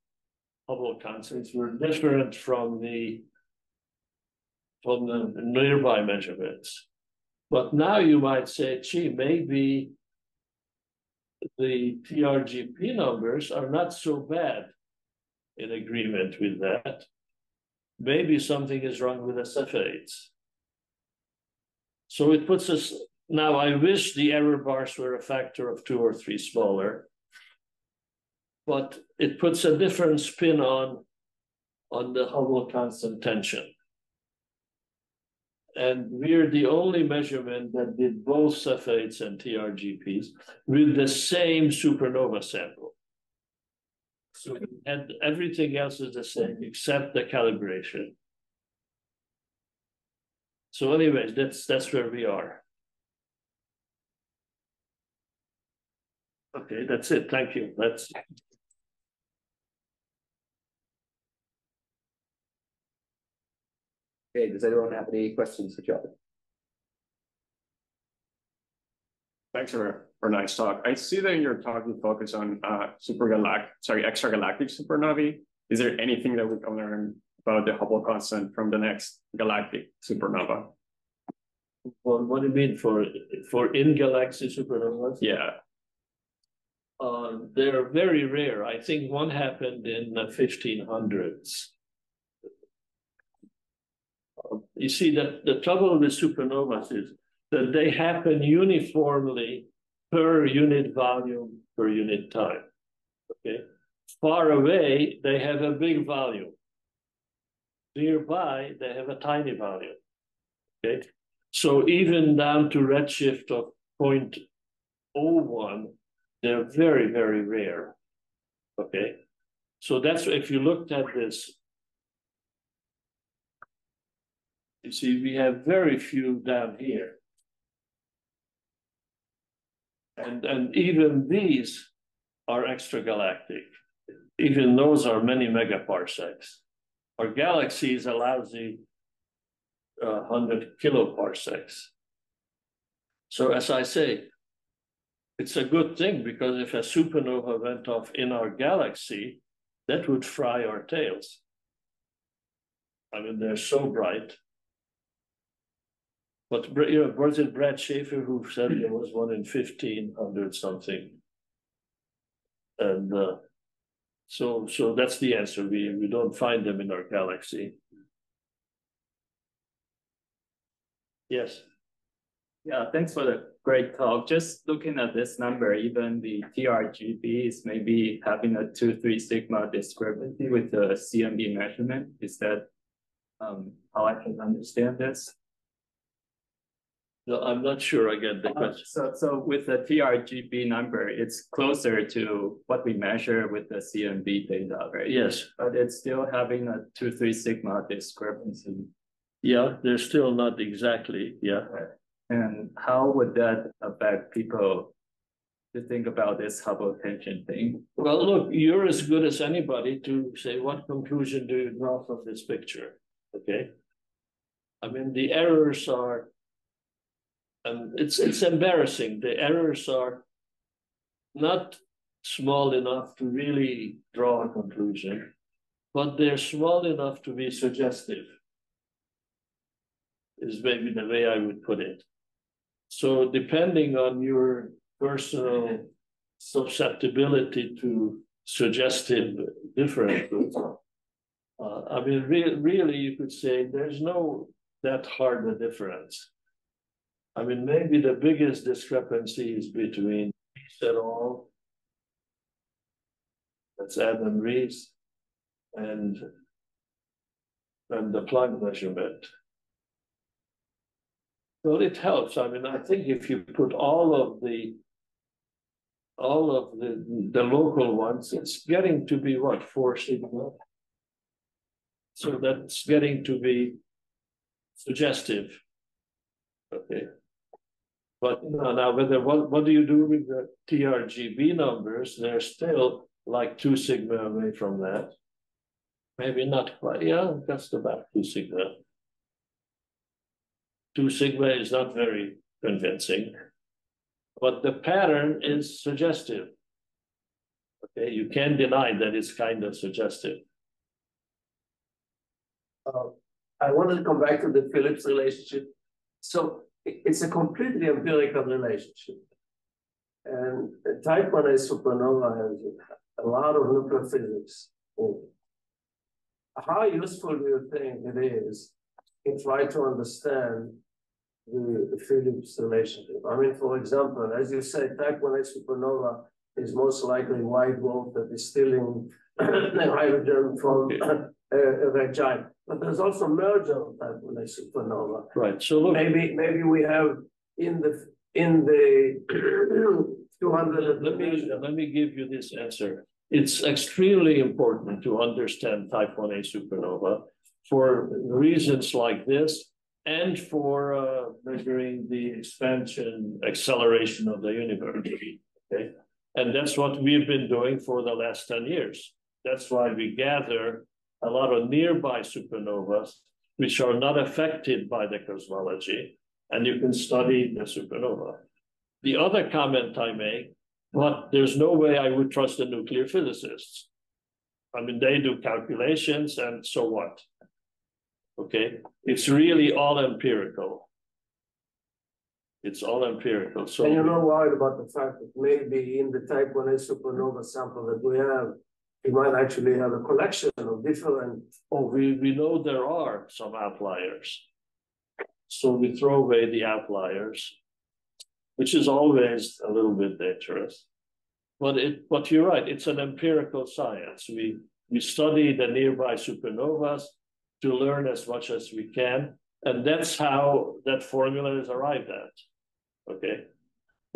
Hubble constants were different from the nearby measurements. But now you might say, gee, maybe the TRGP numbers are not so bad in agreement with that. Maybe something is wrong with the Cepheids. So it puts us, now I wish the error bars were a factor of 2 or 3 smaller, but it puts a different spin on the Hubble constant tension. And we're the only measurement that did both Cepheids and TRGPs with the same supernova sample. So and everything else is the same except the calibration. So anyways, that's where we are. Okay, that's it. Thank you. Okay, does anyone have any questions for Charlie? Thanks for a nice talk. I see that in your talk you focus on extragalactic supernovae. Is there anything that we can learn about the Hubble constant from the next galactic supernova? Well, what do you mean for in-galaxy supernovas? Yeah. They're very rare. I think one happened in the 1500s. You see that the trouble with supernovas is that they happen uniformly per unit volume, per unit time, okay? Far away, they have a big volume. Nearby, they have a tiny volume, okay? So even down to redshift of 0.01, they're very, very rare, okay? So that's, if you looked at this, you see, we have very few down here. And even these are extragalactic. Even those are many megaparsecs. Our galaxy is a lousy 100 kiloparsecs. So as I say, it's a good thing because if a supernova went off in our galaxy, that would fry our tails. I mean, they're so bright. But you know, was it Brad Schaefer who said there was one in 1500 something? And so that's the answer. We don't find them in our galaxy. Yes. Yeah, thanks for the great talk. Just looking at this number, even the TRGB is maybe having a 2-3 sigma discrepancy with the CMB measurement. Is that how I can understand this? No, I'm not sure I get the question. So with the TRGB number, it's closer to what we measure with the CMB data, right? Yes. But it's still having a 2-3 sigma discrepancy. Yeah, they're still not exactly, yeah. And how would that affect people to think about this Hubble tension thing? Well, look, you're as good as anybody to say what conclusion do you draw from this picture, okay? I mean, the errors are, and it's embarrassing. The errors are not small enough to really draw a conclusion, but they're small enough to be suggestive, is maybe the way I would put it. So depending on your personal susceptibility to suggestive differences, I mean, really you could say there's no that hard a difference. I mean, maybe the biggest discrepancy is between Peace et al. That's Adam Rees and the plug measurement. Well, it helps. I mean, I think if you put all of the local ones, it's getting to be what, 4 sigma? So that's getting to be suggestive. Okay. But now what do you do with the TRGB numbers? They're still like 2 sigma away from that. Maybe not quite, yeah, that's about 2 sigma. 2 sigma is not very convincing, but the pattern is suggestive. Okay, you can't deny that it's kind of suggestive. I wanted to come back to the Phillips relationship. So it's a completely empirical relationship. And type 1a supernova has a lot of nuclear physics. How useful do you think it is in trying to understand the Phillips relationship? I mean, for example, as you say, type 1a supernova is most likely white dwarf that is stealing hydrogen from a red giant. But there's also merger of type 1a supernova. Right. So look, maybe we have in the 200. Let me give you this answer. It's extremely important to understand type 1a supernova for reasons like this and for measuring the expansion acceleration of the universe. Okay, and that's what we've been doing for the last 10 years. That's why we gather a lot of nearby supernovas which are not affected by the cosmology, and you can study the supernova. The other comment I make, but there's no way I would trust the nuclear physicists. I mean, they do calculations, and so what? Okay, it's really all empirical. It's all empirical. So, and you're not worried about the fact that maybe in the type 1a supernova sample that we have, we might actually have a collection of different. Oh, we know there are some outliers. So we throw away the outliers, which is always a little bit dangerous. But you're right, it's an empirical science. We study the nearby supernovas to learn as much as we can, and that's how that formula is arrived at. Okay,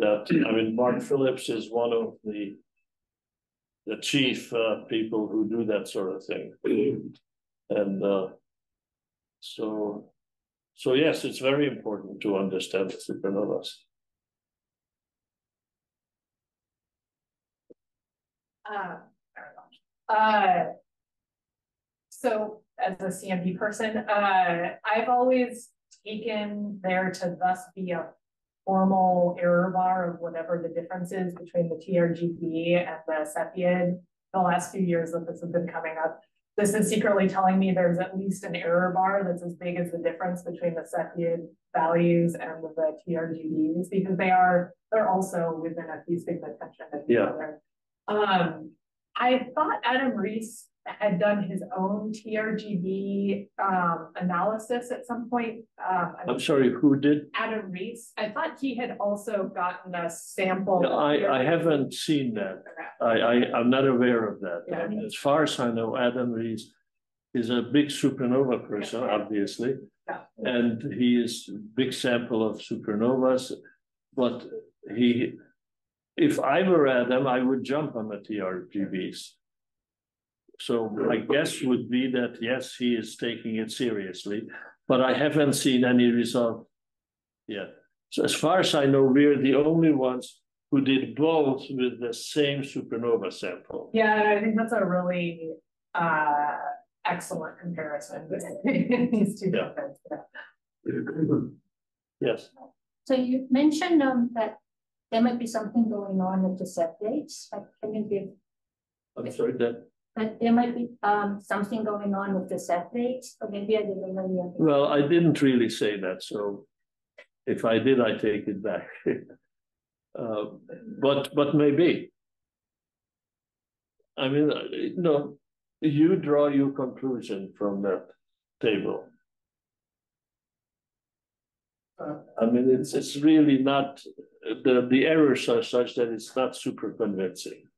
I mean, Mark Phillips is one of the chief people who do that sort of thing, and so yes, it's very important to understand the supernovas. So as a CMP person, I've always taken there to thus be a formal error bar of whatever the difference is between the TRGB and the Cepheid. The last few years that this has been coming up, this is secretly telling me there's at least an error bar that's as big as the difference between the Cepheid values and the TRGBs, because they're also within a few sigma tension of each other. I thought Adam Rees had done his own TRGB analysis at some point. I'm sorry, who did? Adam Rees. I thought he had also gotten a sample. No, I haven't seen that. I'm not aware of that. Yeah. I mean, as far as I know, Adam Rees is a big supernova person, obviously. Yeah. And he is a big sample of supernovas, but if I were Adam, I would jump on the TRGBs. So my guess would be that, yes, he is taking it seriously, but I haven't seen any result yet. So as far as I know, we're the only ones who did both with the same supernova sample. Yeah, I think that's a really excellent comparison between these two methods. Yes. So you mentioned that there might be something going on with the set dates. Can you give? I'm sorry, that there might be something going on with the set dates, or maybe I didn't really. Well, I didn't really say that, so if I did, I take it back. But maybe. I mean, no, you draw your conclusion from that table. I mean, it's really not, the errors are such that it's not super convincing.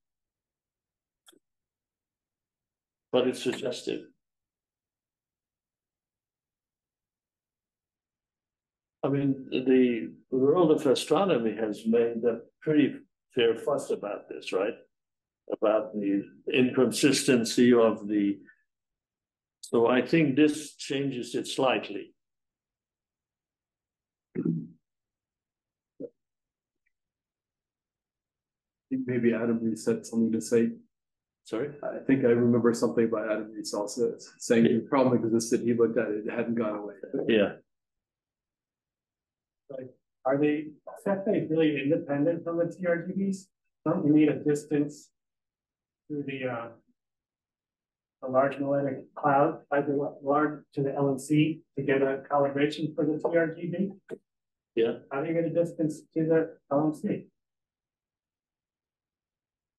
but it's suggestive. I mean, the world of astronomy has made a pretty fair fuss about this, right? About the inconsistency of the. So I think this changes it slightly. Maybe Adam Rees had something to say. Sorry? I think I remember something about Adam Rees also saying the problem existed. He looked at it, it hadn't gone away. Yeah. Are the CFA really independent from the TRGBs? Don't you need a distance to the large magnetic cloud, either large to the LNC to get a calibration for the TRGB? Yeah. How do you get a distance to the LNC?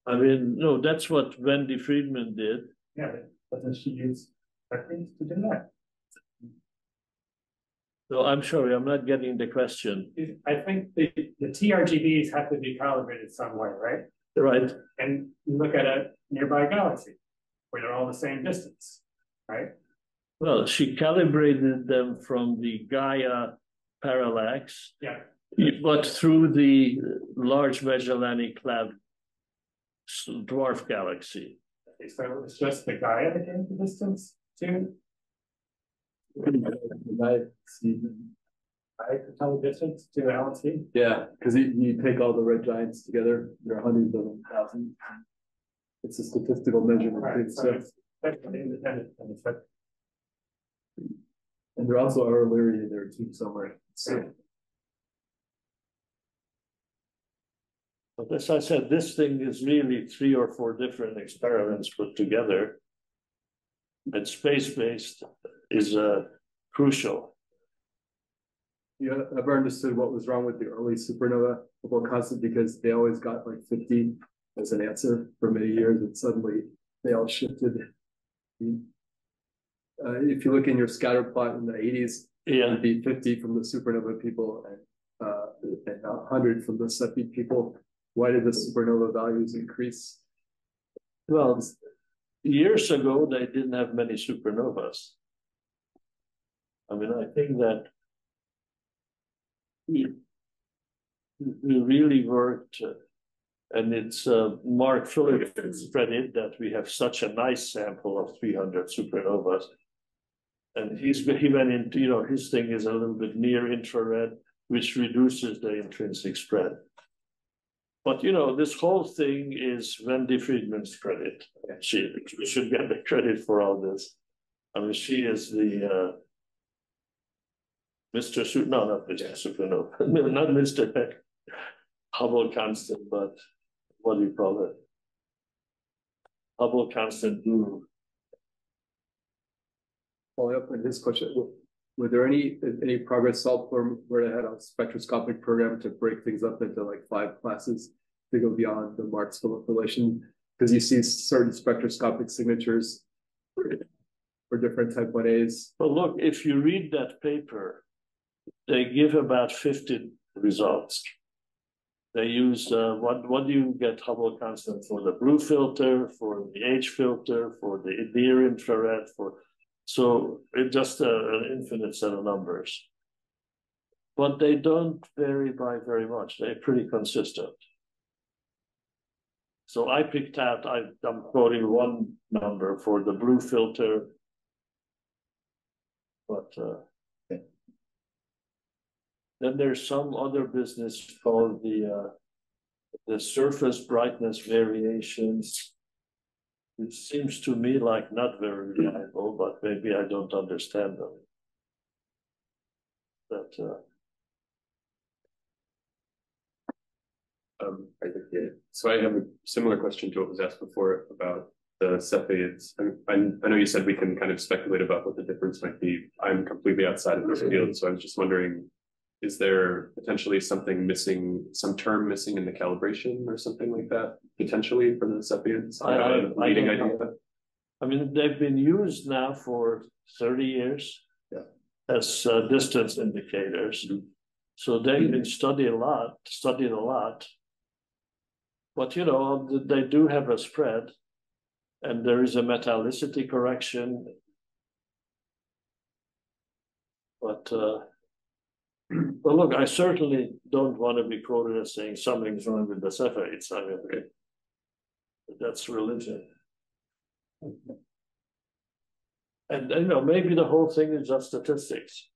I mean, no, that's what Wendy Friedman did. Yeah, but does she use records to do that? So I'm sorry, I'm not getting the question. I think the TRGBs have to be calibrated somewhere, right? Right. And you look at a nearby galaxy where they're all the same distance, right? Well, she calibrated them from the Gaia parallax, Yeah. but through the Large Magellanic Cloud dwarf galaxy. Okay, so it's just the Gaia that gave the distance to I could tell the distance to the LNC. Yeah, because you take all the red giants together, there are hundreds of them, thousands. It's a statistical measurement. Right, so it's technically independent from the set. And there also are Illyria there too somewhere. So But as I said, this thing is really 3 or 4 different experiments put together. And space-based is crucial. yeah, I've never understood what was wrong with the early supernova Hubble constant because they always got like 50 as an answer for many years, and suddenly they all shifted. If you look in your scatter plot in the 80s, Yeah. it'd be 50 from the supernova people and 100 from the SEPI people. Why did the supernova values increase? Well, years ago, they didn't have many supernovas. I mean, I think that we really worked, and it's Mark Phillips' credit that we have such a nice sample of 300 supernovas. And he went into, you know, his thing is a little bit near infrared, which reduces the intrinsic spread. But, you know, this whole thing is Wendy Friedman's credit. She should get the credit for all this. I mean, she is the not Mr. Supernova, not Mr. Hubble Constant, but what do you call it? Hubble Constant guru. Following up on this question, were there any progress solved for where they had a spectroscopic program to break things up into like 5 classes to go beyond the Marx-Phillips relation? Because you see certain spectroscopic signatures for different type 1As. Well, look, if you read that paper, they give about 50 results. They use what do you get Hubble constant for? The blue filter, for the H filter, for the near infrared, so it's just an infinite set of numbers. But they don't vary by very much. They're pretty consistent. So I picked out, I'm quoting one number for the blue filter, but then there's some other business called the surface brightness variations. It seems to me like not very reliable, but maybe I don't understand them. But I think, yeah. So I have a similar question to what was asked before about the Cepheids. I know you said we can kind of speculate about what the difference might be. I'm completely outside of this field, so I was just wondering, is there potentially something missing, some term missing in the calibration or something like that, potentially for the Cepheids? Leading idea. I mean, they've been used now for 30 years as distance indicators. So they've been studied a lot. But, you know, they do have a spread. And there is a metallicity correction. But well, look, I certainly don't want to be quoted as saying something's wrong with the Cepheids. I mean, that's religion. And you know, maybe the whole thing is just statistics.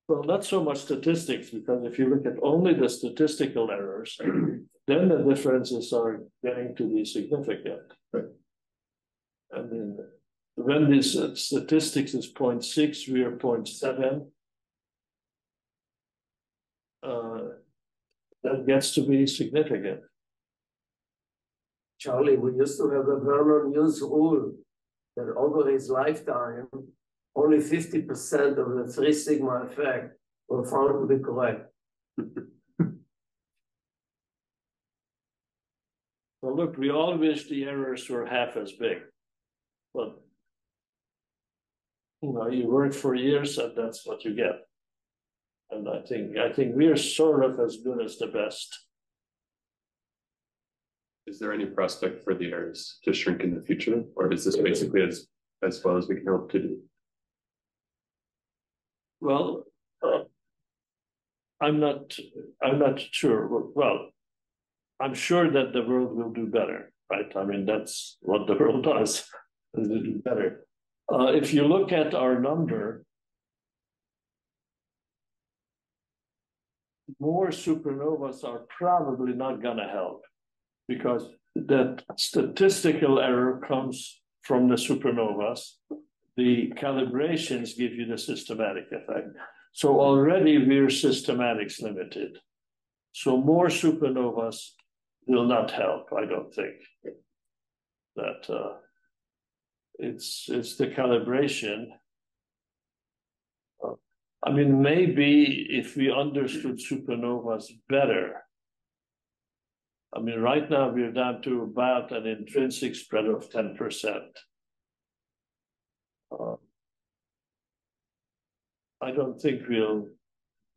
Well, not so much statistics, because if you look at only the statistical errors, then the differences are getting to be significant. Right. I mean, when this statistics is 0.6, we are 0.7. That gets to be significant. Charlie, we used to have a Vernon Hughes rule that over his lifetime, only 50% of the 3 sigma effect were found to be correct. Well, look, we all wish the errors were half as big, but you know, you work for years and that's what you get. And I think we're sort of as good as the best. Is there any prospect for the errors to shrink in the future, or is this basically as well as we can hope to do? Well, I'm not sure. Well, I'm sure that the world will do better, right? I mean, that's what the world does, is it do better. If you look at our number, more supernovas are probably not going to help, because that statistical error comes from the supernovas. The calibrations give you the systematic effect. So already we're systematics limited. So more supernovas will not help, I don't think. That it's the calibration. I mean, maybe if we understood supernovas better. I mean, right now we're down to about an intrinsic spread of 10%. I don't think we'll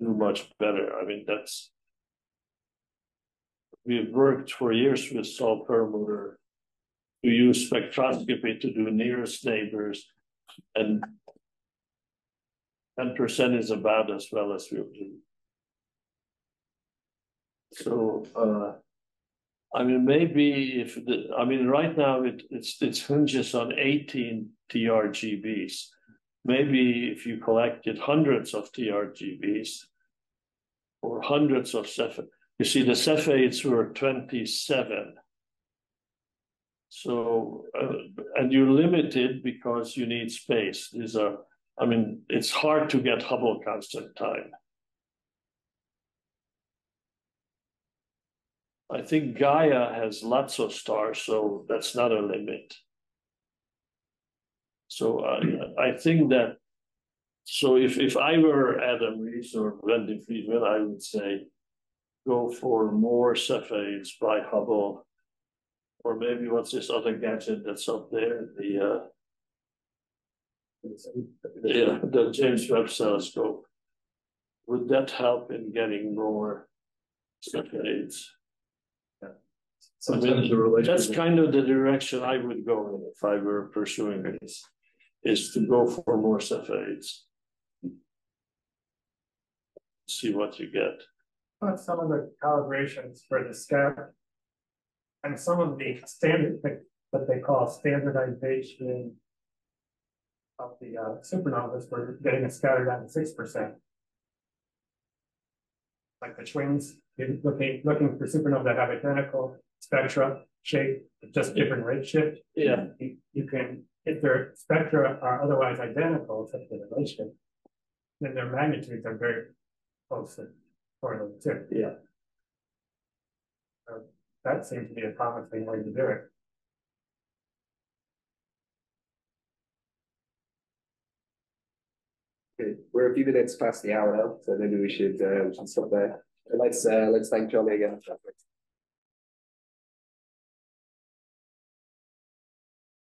do much better. I mean, we've worked for years with Saul Perlmutter to use spectroscopy to do nearest neighbors, and 10% is about as well as we'll do. So, I mean, maybe right now it hinges on 18 TRGBs. Maybe if you collected hundreds of TRGBs or hundreds of Cepheids, you see the Cepheids were 27. So, and you're limited because you need space. I mean, it's hard to get Hubble constant time. I think Gaia has lots of stars, so that's not a limit. So I think that, so if I were Adam Rees or Wendy Friedman, I would say, go for more Cepheids by Hubble, or maybe what's this other gadget that's up there, the James Webb Telescope. Would that help in getting more Cepheids? I mean, that's kind of the direction I would go in if I were pursuing this, is to go for more Cepheids. See what you get. But some of the calibrations for the scatter and some of the standard, what they call standardization of the supernovas, were getting a scatter down to 6%. Like the twins, looking for supernovae that have identical spectra shape, just different redshift. Yeah. You can, if their spectra are otherwise identical, except for the redshift, then their magnitudes are very close to correlated too. Yeah. So that seems to be a promising way to do it. Okay, we're a few minutes past the hour now, so maybe we should stop there. Let's thank Johnny again.